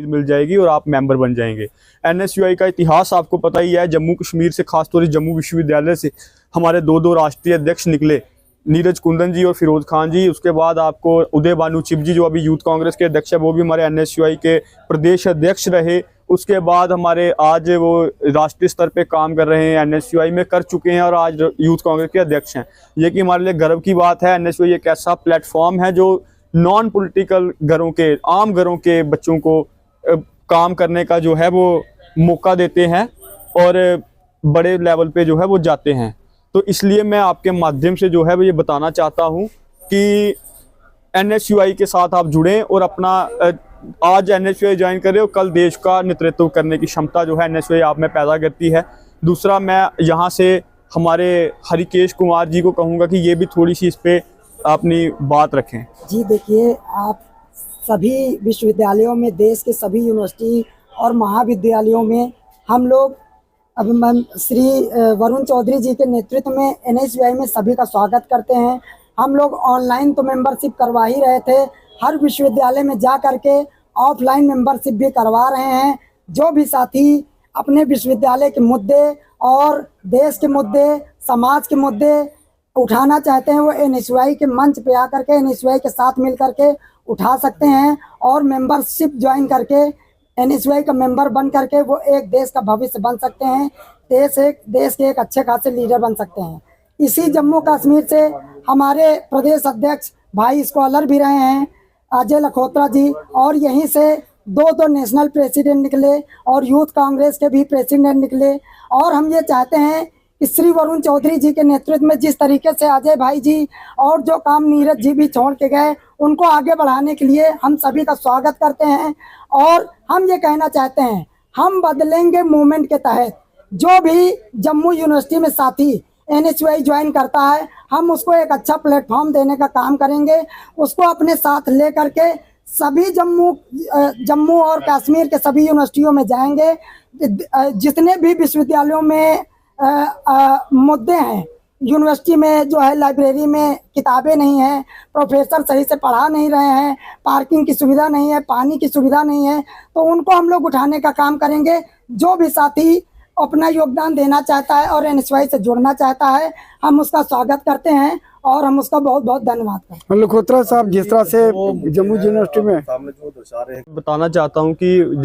मिल जाएगी और आप मेंबर बन जाएंगे। एनएसयूआई का इतिहास आपको पता ही है, जम्मू कश्मीर से, खासतौर से जम्मू विश्वविद्यालय से हमारे दो राष्ट्रीय अध्यक्ष निकले, नीरज कुंदन जी और फिरोज खान जी। उसके बाद आपको उदय भानु चिब जी जो अभी यूथ कांग्रेस के अध्यक्ष है, वो भी हमारे एनएसयूआई के प्रदेश अध्यक्ष रहे। उसके बाद हमारे आज वो राष्ट्रीय स्तर पे काम कर रहे हैं, एनएसयूआई में कर चुके हैं और आज यूथ कांग्रेस के अध्यक्ष हैं। ये कि हमारे लिए गर्व की बात है। एनएसयूआई एक ऐसा प्लेटफॉर्म है जो नॉन पॉलिटिकल घरों के, आम घरों के बच्चों को काम करने का जो है वो मौका देते हैं और बड़े लेवल पे जो है वो जाते हैं। तो इसलिए मैं आपके माध्यम से जो है वो ये बताना चाहता हूँ कि एनएसयूआई के साथ आप जुड़ें और अपना आज एनएसयूआई ज्वाइन करें और कल देश का नेतृत्व करने की क्षमता जो है एनएसयूआई आप में पैदा करती है। दूसरा, मैं यहाँ से हमारे हरिकेश कुमार जी को कहूँगा कि ये भी थोड़ी सी इस पर अपनी बात रखें। जी देखिए, आप सभी विश्वविद्यालयों में, देश के सभी यूनिवर्सिटी और महाविद्यालयों में हम लोग अब श्री वरुण चौधरी जी के नेतृत्व में एनएसयूआई में सभी का स्वागत करते हैं। हम लोग ऑनलाइन तो मेंबरशिप करवा ही रहे थे, हर विश्वविद्यालय में जा करके ऑफलाइन मेंबरशिप भी करवा रहे हैं। जो भी साथी अपने विश्वविद्यालय के मुद्दे और देश के मुद्दे, समाज के मुद्दे उठाना चाहते हैं, वो एनएसयूआई के मंच पे आकर के एनएसयूआई के साथ मिल करके उठा सकते हैं और मेंबरशिप ज्वाइन करके एनएसयूआई का मेंबर बन करके वो एक देश का भविष्य बन सकते हैं, देश के एक अच्छे खासे लीडर बन सकते हैं। इसी जम्मू कश्मीर से हमारे प्रदेश अध्यक्ष भाई स्कॉलर भी रहे हैं अजय लखोत्रा जी, और यहीं से दो नेशनल प्रेसिडेंट निकले और यूथ कांग्रेस के भी प्रेसिडेंट निकले। और हम ये चाहते हैं कि श्री वरुण चौधरी जी के नेतृत्व में जिस तरीके से अजय भाई जी और जो काम नीरज जी भी छोड़ के गए, उनको आगे बढ़ाने के लिए हम सभी का स्वागत करते हैं। और हम ये कहना चाहते हैं, हम बदलेंगे मूवमेंट के तहत जो भी जम्मू यूनिवर्सिटी में साथी एनएसयूआई ज्वाइन करता है, हम उसको एक अच्छा प्लेटफॉर्म देने का काम करेंगे। उसको अपने साथ ले करके सभी जम्मू और कश्मीर के सभी यूनिवर्सिटियों में जाएंगे। जितने भी विश्वविद्यालयों में मुद्दे हैं, यूनिवर्सिटी में जो है लाइब्रेरी में किताबें नहीं हैं, प्रोफेसर सही से पढ़ा नहीं रहे हैं, पार्किंग की सुविधा नहीं है, पानी की सुविधा नहीं है, तो उनको हम लोग उठाने का काम करेंगे। जो भी साथी अपना योगदान देना चाहता है और एनएसयूआई से जुड़ना चाहता है, हम उसका स्वागत करते हैं और हम उसका बहुत बहुत धन्यवाद करते हैं। लखोत्रा साहब, जिस तरह से जम्मू यूनिवर्सिटी में बताना चाहता हूँ कि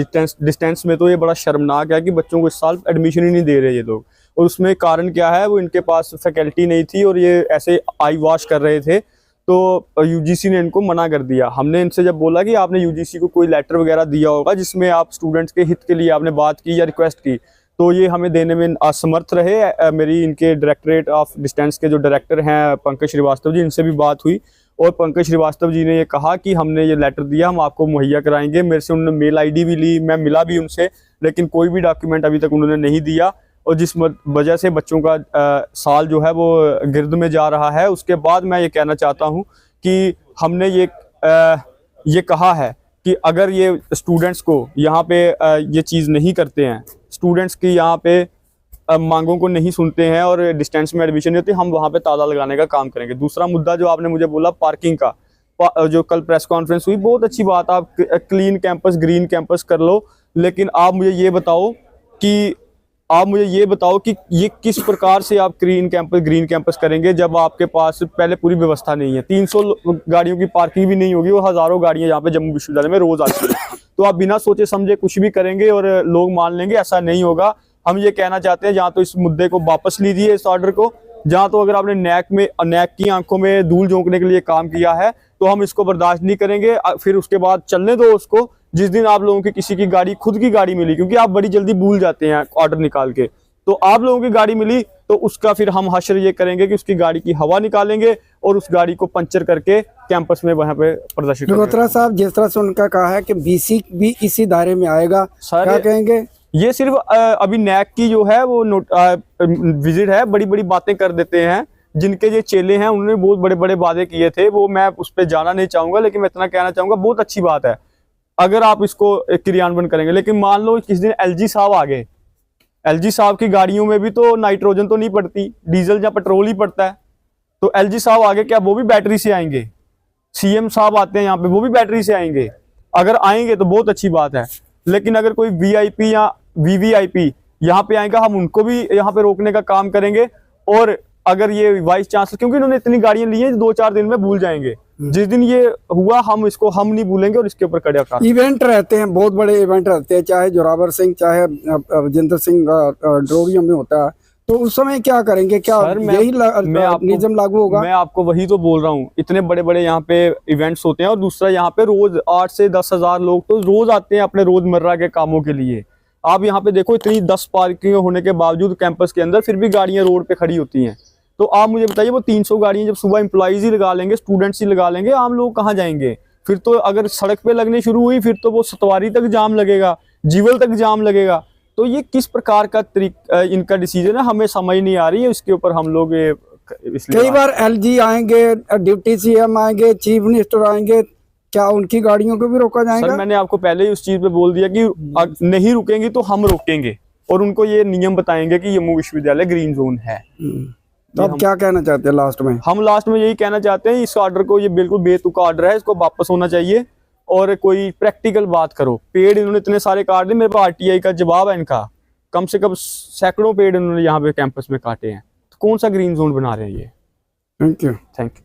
डिस्टेंस में तो ये बड़ा शर्मनाक है कि बच्चों को इस साल एडमिशन ही नहीं दे रहे ये लोग। और उसमें कारण क्या है, वो इनके पास फैकल्टी नहीं थी और ये ऐसे आई वॉश कर रहे थे, तो यूजीसी ने इनको मना कर दिया। हमने इनसे जब बोला कि आपने यूजीसी को कोई लेटर वगैरह दिया होगा जिसमें आप स्टूडेंट्स के हित के लिए आपने बात की या रिक्वेस्ट की, तो ये हमें देने में असमर्थ रहे। मेरी इनके डायरेक्टरेट ऑफ डिस्टेंस के जो डायरेक्टर हैं पंकज श्रीवास्तव जी, इनसे भी बात हुई और पंकज श्रीवास्तव जी ने ये कहा कि हमने ये लेटर दिया, हम आपको मुहैया कराएंगे। मेरे से उन्होंने मेल आईडी भी ली, मैं मिला भी उनसे, लेकिन कोई भी डॉक्यूमेंट अभी तक उन्होंने नहीं दिया। और जिस वजह से बच्चों का साल जो है वो गिर्द में जा रहा है। उसके बाद मैं ये कहना चाहता हूँ कि हमने ये कहा है कि अगर ये स्टूडेंट्स को यहाँ पे ये चीज़ नहीं करते हैं, स्टूडेंट्स की यहाँ पे मांगों को नहीं सुनते हैं और डिस्टेंस में एडमिशन नहीं होती, हम वहाँ पे ताला लगाने का काम करेंगे। दूसरा मुद्दा जो आपने मुझे बोला पार्किंग का, जो कल प्रेस कॉन्फ्रेंस हुई, बहुत अच्छी बात, आप क्लीन कैंपस, ग्रीन कैंपस कर लो, लेकिन आप मुझे ये बताओ कि ये किस प्रकार से आप ग्रीन कैंपस करेंगे जब आपके पास पहले पूरी व्यवस्था नहीं है। 300 गाड़ियों की पार्किंग भी नहीं होगी और हज़ारों गाड़ियां यहाँ पे जम्मू विश्वविद्यालय में रोज आती है। तो आप बिना सोचे समझे कुछ भी करेंगे और लोग मान लेंगे, ऐसा नहीं होगा। हम ये कहना चाहते हैं, जहाँ तो इस मुद्दे को वापस लीजिए, इस ऑर्डर को। जहाँ तो अगर आपने नैक की आंखों में धूल झोंकने के लिए काम किया है तो हम इसको बर्दाश्त नहीं करेंगे। फिर उसके बाद चलने दो उसको। जिस दिन आप लोगों की किसी की गाड़ी, खुद की गाड़ी मिली, क्योंकि आप बड़ी जल्दी भूल जाते हैं ऑर्डर निकाल के, तो आप लोगों की गाड़ी मिली तो उसका फिर हम हश्र ये करेंगे कि उसकी गाड़ी की हवा निकालेंगे और उस गाड़ी को पंचर करके कैंपस में वहां पे प्रदर्शित करेंगे। लखोत्रा साहब, जिस तरह से उनका कहा है कि बीसी भी इसी दायरे में आएगा, क्या कहेंगे? ये सिर्फ अभी नैक की जो है वो विजिट है, बड़ी बड़ी बातें कर देते हैं। जिनके ये चेले हैं उन्होंने बहुत बड़े बड़े वादे किए थे, वो मैं उस पर जाना नहीं चाहूंगा, लेकिन मैं इतना कहना चाहूंगा बहुत अच्छी बात है अगर आप इसको क्रियान्वयन करेंगे। लेकिन मान लो किस दिन एलजी साहब आ गए, एलजी साहब की गाड़ियों में भी तो नाइट्रोजन तो नहीं पड़ती, डीजल या पेट्रोल ही पड़ता है। तो एलजी साहब आगे क्या वो भी बैटरी से आएंगे? सीएम साहब आते हैं यहाँ पे, वो भी बैटरी से आएंगे। अगर आएंगे तो बहुत अच्छी बात है। लेकिन अगर कोई वीआईपी या वीवीआईपी यहाँ पे आएगा, हम उनको भी यहाँ पे रोकने का काम करेंगे। और अगर ये वाइस चांसलर, क्योंकि इन्होंने इतनी गाड़ियां ली हैं 2-4 दिन में भूल जाएंगे, जिस दिन ये हुआ हम नहीं भूलेंगे और इसके ऊपर कड़ा कार्रवाई। इवेंट रहते हैं, बहुत बड़े इवेंट रहते हैं, चाहे जोरावर सिंह चाहे राजेंद्र सिंह ड्रोरियो में होता है, तो उस समय क्या करेंगे? क्या यही नियम लागू होगा? मैं आपको वही तो बोल रहा हूँ, इतने बड़े बड़े यहाँ पे इवेंट्स होते हैं और दूसरा यहाँ पे रोज 8 से 10 हजार लोग तो रोज आते हैं अपने रोजमर्रा के कामों के लिए। आप यहाँ पे देखो, इतनी 10 पार्किंग होने के बावजूद कैंपस के अंदर फिर भी गाड़ियां रोड पे खड़ी होती हैं। तो आप मुझे बताइए, वो 300 गाड़ियां जब सुबह एम्प्लॉइज ही लगा लेंगे, स्टूडेंट्स ही लगा लेंगे, आम लोग कहाँ जाएंगे? फिर तो अगर सड़क पे लगने शुरू हुई फिर तो वो सतवारी तक जाम लगेगा, जीवल तक जाम लगेगा। तो ये किस प्रकार का इनका डिसीजन है, हमें समझ नहीं आ रही है। इसके ऊपर हम लोग कई बार एलजी आएंगे, डिप्टी सीएम आएंगे, चीफ मिनिस्टर आएंगे, क्या उनकी गाड़ियों को भी रोका जाएगा? सर मैंने आपको पहले ही उस चीज पे बोल दिया कि नहीं रुकेंगी तो हम रोकेंगे और उनको ये नियम बताएंगे कि यमू विश्वविद्यालय ग्रीन जोन है। तो आप क्या कहना चाहते हैं लास्ट में? हम लास्ट में यही कहना चाहते हैं, इस ऑर्डर को, ये बिल्कुल बेतुका ऑर्डर है, इसको वापस होना चाहिए और कोई प्रैक्टिकल बात करो। पेड़ इन्होंने इतने सारे काट दिए, मेरे पास आरटीआई का जवाब है इनका, कम से कम सैकड़ों पेड़ इन्होंने यहाँ पे कैंपस में काटे हैं। तो कौन सा ग्रीन जोन बना रहे हैं ये? Thank you. Thank you.